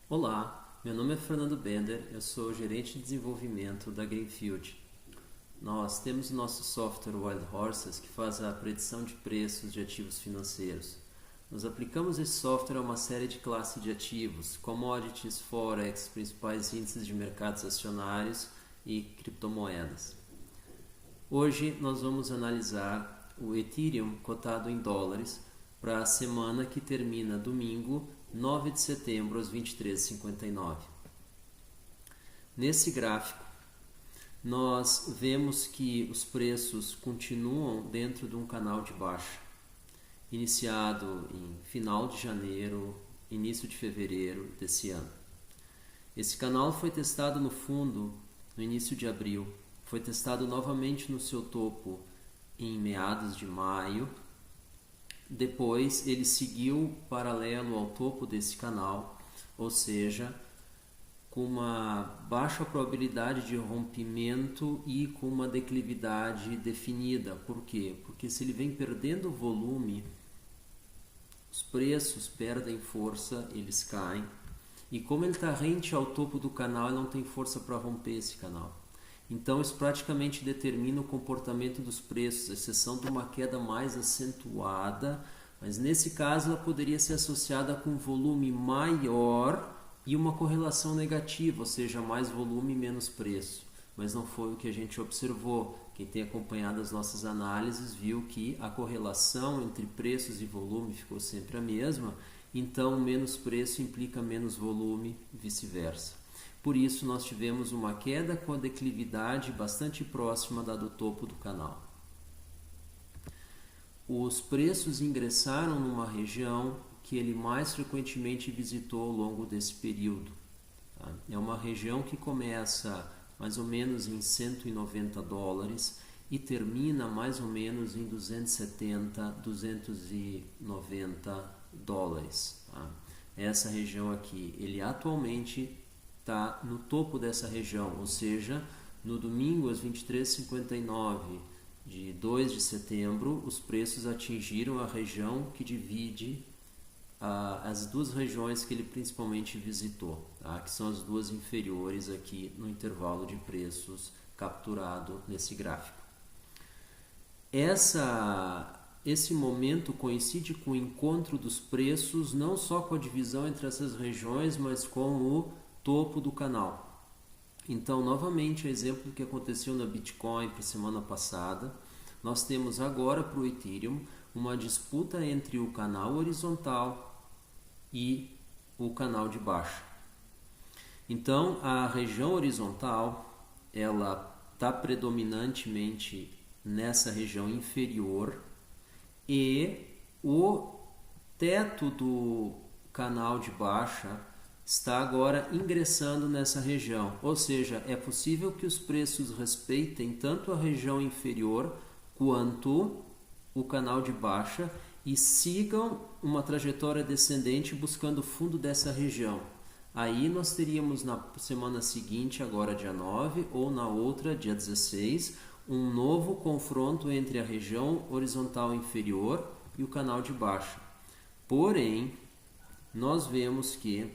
Olá, meu nome é Fernando Bender, eu sou gerente de desenvolvimento da Greenfield. Nós temos o nosso software Wild Horses que faz a predição de preços de ativos financeiros. Nós aplicamos esse software a uma série de classes de ativos, commodities, forex, principais índices de mercados acionários e criptomoedas. Hoje nós vamos analisar o Ethereum cotado em dólares para a semana que termina domingo, 9 de setembro, às 23h59. Nesse gráfico, nós vemos que os preços continuam dentro de um canal de baixa, iniciado em final de janeiro, início de fevereiro desse ano. Esse canal foi testado no fundo no início de abril, foi testado novamente no seu topo em meados de maio. Depois ele seguiu paralelo ao topo desse canal, ou seja, com uma baixa probabilidade de rompimento e com uma declividade definida. Por quê? Porque se ele vem perdendo volume, os preços perdem força, eles caem. E como ele está rente ao topo do canal, ele não tem força para romper esse canal. Então isso praticamente determina o comportamento dos preços, à exceção de uma queda mais acentuada, mas nesse caso ela poderia ser associada com um volume maior e uma correlação negativa, ou seja, mais volume e menos preço. Mas não foi o que a gente observou. Quem tem acompanhado as nossas análises viu que a correlação entre preços e volume ficou sempre a mesma, então menos preço implica menos volume, vice-versa. Por isso nós tivemos uma queda com a declividade bastante próxima da do topo do canal. Os preços ingressaram numa região que ele mais frequentemente visitou ao longo desse período. É uma região que começa mais ou menos em 190 dólares e termina mais ou menos em 270, 290 dólares. Essa região aqui, ele atualmente está no topo dessa região, ou seja, no domingo às 23h59 de 2 de setembro, os preços atingiram a região que divide as duas regiões que ele principalmente visitou, que são as duas inferiores aqui no intervalo de preços capturado nesse gráfico. Esse momento coincide com o encontro dos preços, não só com a divisão entre essas regiões, mas com o topo do canal. Então, novamente, exemplo do que aconteceu na Bitcoin para a semana passada, nós temos agora para o Ethereum uma disputa entre o canal horizontal e o canal de baixa. Então, a região horizontal, ela está predominantemente nessa região inferior e o teto do canal de baixa está agora ingressando nessa região, ou seja, é possível que os preços respeitem tanto a região inferior quanto o canal de baixa e sigam uma trajetória descendente buscando o fundo dessa região. Aí nós teríamos na semana seguinte, agora dia 9, ou na outra, dia 16, um novo confronto entre a região horizontal inferior e o canal de baixa. Porém, nós vemos que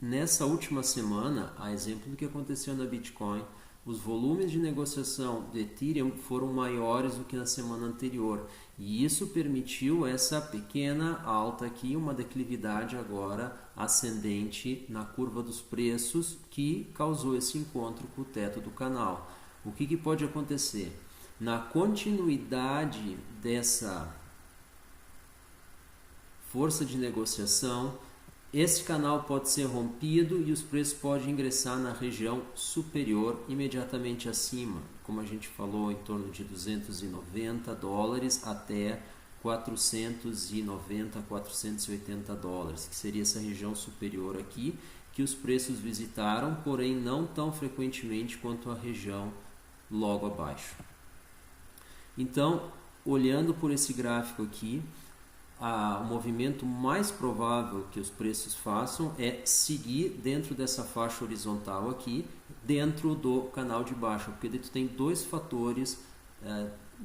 nessa última semana, a exemplo do que aconteceu na Bitcoin, os volumes de negociação do Ethereum foram maiores do que na semana anterior. E isso permitiu essa pequena alta aqui, uma declividade agora ascendente na curva dos preços que causou esse encontro com o teto do canal. O que pode acontecer? Na continuidade dessa força de negociação, esse canal pode ser rompido e os preços podem ingressar na região superior imediatamente acima, como a gente falou, em torno de 290 dólares até 490, 480 dólares, que seria essa região superior aqui, que os preços visitaram, porém não tão frequentemente quanto a região logo abaixo. Então, olhando por esse gráfico aqui, o movimento mais provável que os preços façam é seguir dentro dessa faixa horizontal aqui, dentro do canal de baixa, porque tu tem dois fatores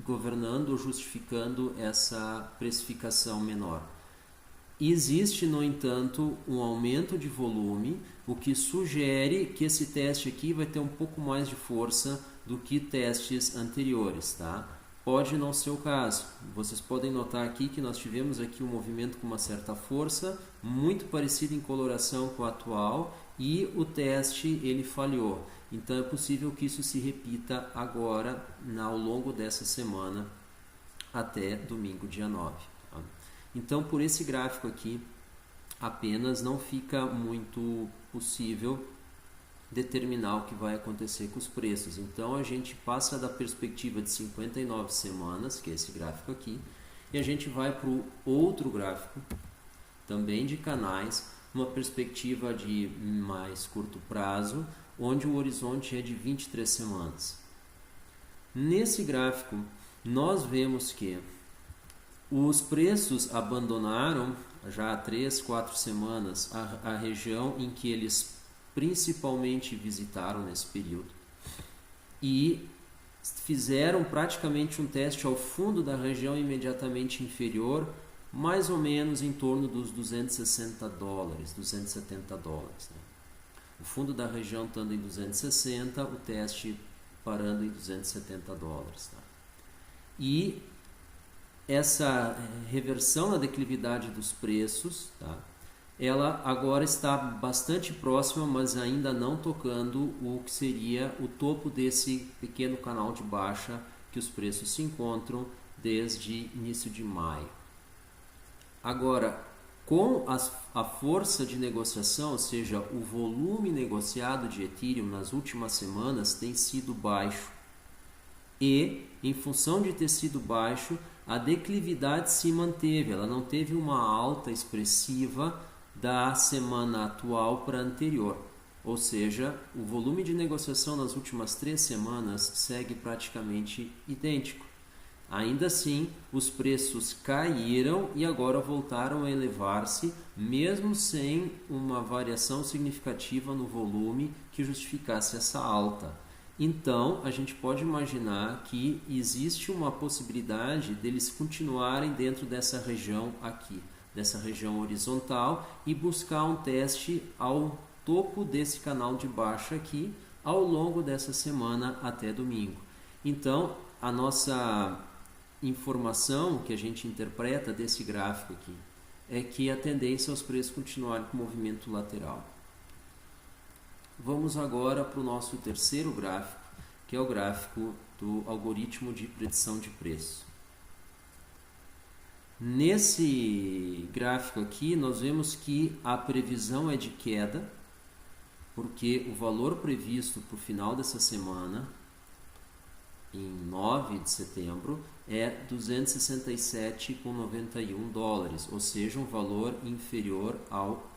governando ou justificando essa precificação menor. Existe, no entanto, um aumento de volume, o que sugere que esse teste aqui vai ter um pouco mais de força do que testes anteriores, tá? Pode não ser o caso. Vocês podem notar aqui que nós tivemos aqui um movimento com uma certa força, muito parecido em coloração com o atual, e o teste ele falhou. Então é possível que isso se repita agora ao longo dessa semana até domingo, dia 9. Tá? Então, por esse gráfico aqui, apenas não fica muito possível determinar o que vai acontecer com os preços. Então, a gente passa da perspectiva de 59 semanas, que é esse gráfico aqui, e a gente vai para o outro gráfico, também de canais, uma perspectiva de mais curto prazo, onde o horizonte é de 23 semanas. Nesse gráfico, nós vemos que os preços abandonaram já há 3, 4 semanas a região em que eles principalmente visitaram nesse período e fizeram praticamente um teste ao fundo da região imediatamente inferior, mais ou menos em torno dos 260 dólares, 270 dólares. Né? O fundo da região estando em 260, o teste parando em 270 dólares. Tá? E essa reversão na declividade dos preços, tá? Ela agora está bastante próxima, mas ainda não tocando o que seria o topo desse pequeno canal de baixa que os preços se encontram desde início de maio. Agora, com a força de negociação, ou seja, o volume negociado de Ethereum nas últimas semanas tem sido baixo. E, em função de ter sido baixo, a declividade se manteve, ela não teve uma alta expressiva da semana atual para a anterior. Ou seja, o volume de negociação nas últimas 3 semanas segue praticamente idêntico. Ainda assim, os preços caíram e agora voltaram a elevar-se, mesmo sem uma variação significativa no volume que justificasse essa alta. Então, a gente pode imaginar que existe uma possibilidade deles continuarem dentro dessa região aqui, dessa região horizontal, e buscar um teste ao topo desse canal de baixa aqui, ao longo dessa semana até domingo. Então, a nossa informação que a gente interpreta desse gráfico aqui é que a tendência é os preços continuarem com movimento lateral. Vamos agora para o nosso terceiro gráfico, que é o gráfico do algoritmo de predição de preço. Nesse gráfico aqui, nós vemos que a previsão é de queda, porque o valor previsto para o final dessa semana, em 9 de setembro, é 267,91 dólares, ou seja, um valor inferior ao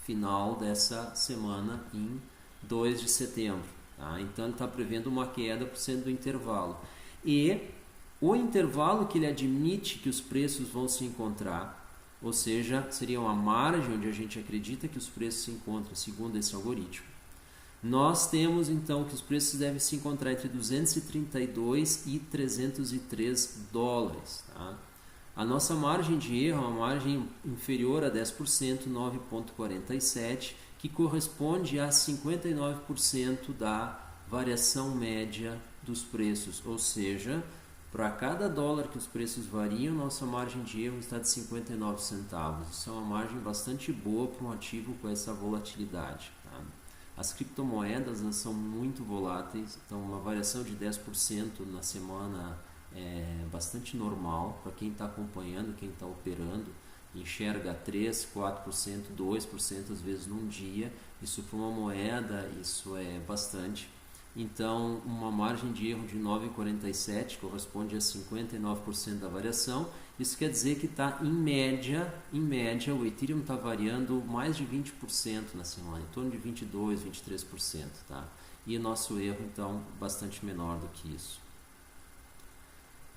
final dessa semana em 2 de setembro. Tá? Então, ele está prevendo uma queda por cento do intervalo. E o intervalo que ele admite que os preços vão se encontrar, ou seja, seria uma margem onde a gente acredita que os preços se encontram segundo esse algoritmo. Nós temos então que os preços devem se encontrar entre 232 e 303 dólares. Tá? A nossa margem de erro é uma margem inferior a 10%, 9,47%, que corresponde a 59% da variação média dos preços, ou seja, para cada dólar que os preços variam, nossa margem de erro está de 59 centavos. Isso é uma margem bastante boa para um ativo com essa volatilidade. Tá? As criptomoedas são muito voláteis, então uma variação de 10% na semana é bastante normal para quem está acompanhando, quem está operando. Enxerga 3%, 4%, 2% às vezes num dia. Isso para uma moeda, isso é bastante. Então, uma margem de erro de 9,47 corresponde a 59% da variação. Isso quer dizer que está em média, o Ethereum está variando mais de 20% na semana, em torno de 22%, 23%. Tá? E o nosso erro, então, bastante menor do que isso.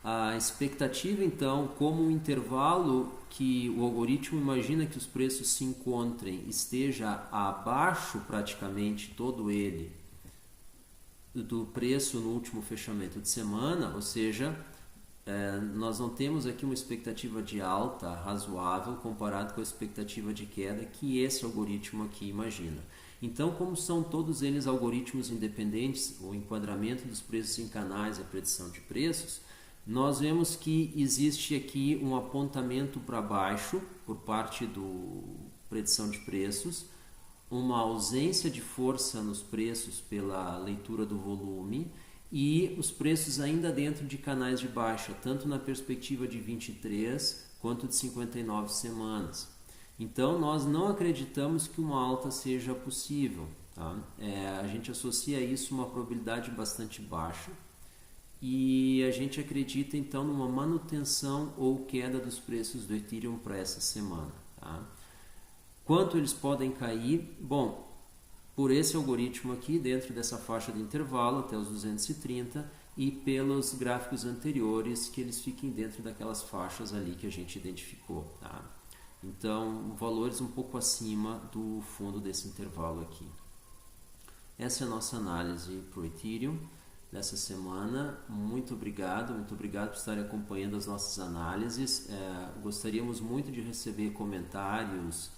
A expectativa, então, como o intervalo que o algoritmo imagina que os preços se encontrem esteja abaixo praticamente todo ele do preço no último fechamento de semana, ou seja, nós não temos aqui uma expectativa de alta razoável comparado com a expectativa de queda que esse algoritmo aqui imagina. Então, como são todos eles algoritmos independentes, o enquadramento dos preços em canais e a predição de preços, nós vemos que existe aqui um apontamento para baixo por parte do predição de preços, uma ausência de força nos preços pela leitura do volume e os preços ainda dentro de canais de baixa, tanto na perspectiva de 23 quanto de 59 semanas. Então, nós não acreditamos que uma alta seja possível. Tá? A gente associa isso a uma probabilidade bastante baixa e a gente acredita então numa manutenção ou queda dos preços do Ethereum para essa semana. Tá? Quanto eles podem cair? Bom, por esse algoritmo aqui, dentro dessa faixa de intervalo até os 230 e pelos gráficos anteriores que eles fiquem dentro daquelas faixas ali que a gente identificou. Tá? Então, valores um pouco acima do fundo desse intervalo aqui. Essa é a nossa análise para o Ethereum dessa semana. Muito obrigado por estarem acompanhando as nossas análises. Gostaríamos muito de receber comentários,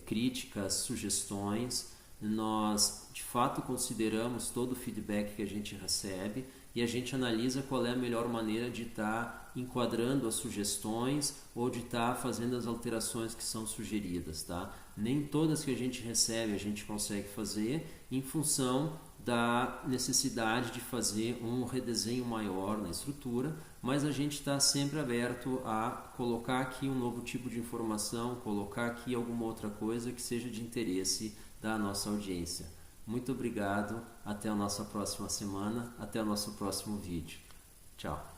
críticas, sugestões. Nós de fato consideramos todo o feedback que a gente recebe e a gente analisa qual é a melhor maneira de estar enquadrando as sugestões ou de estar fazendo as alterações que são sugeridas. Tá? Nem todas que a gente recebe a gente consegue fazer em função da necessidade de fazer um redesenho maior na estrutura, mas a gente está sempre aberto a colocar aqui um novo tipo de informação, colocar aqui alguma outra coisa que seja de interesse da nossa audiência. Muito obrigado, até a nossa próxima semana, até o nosso próximo vídeo. Tchau!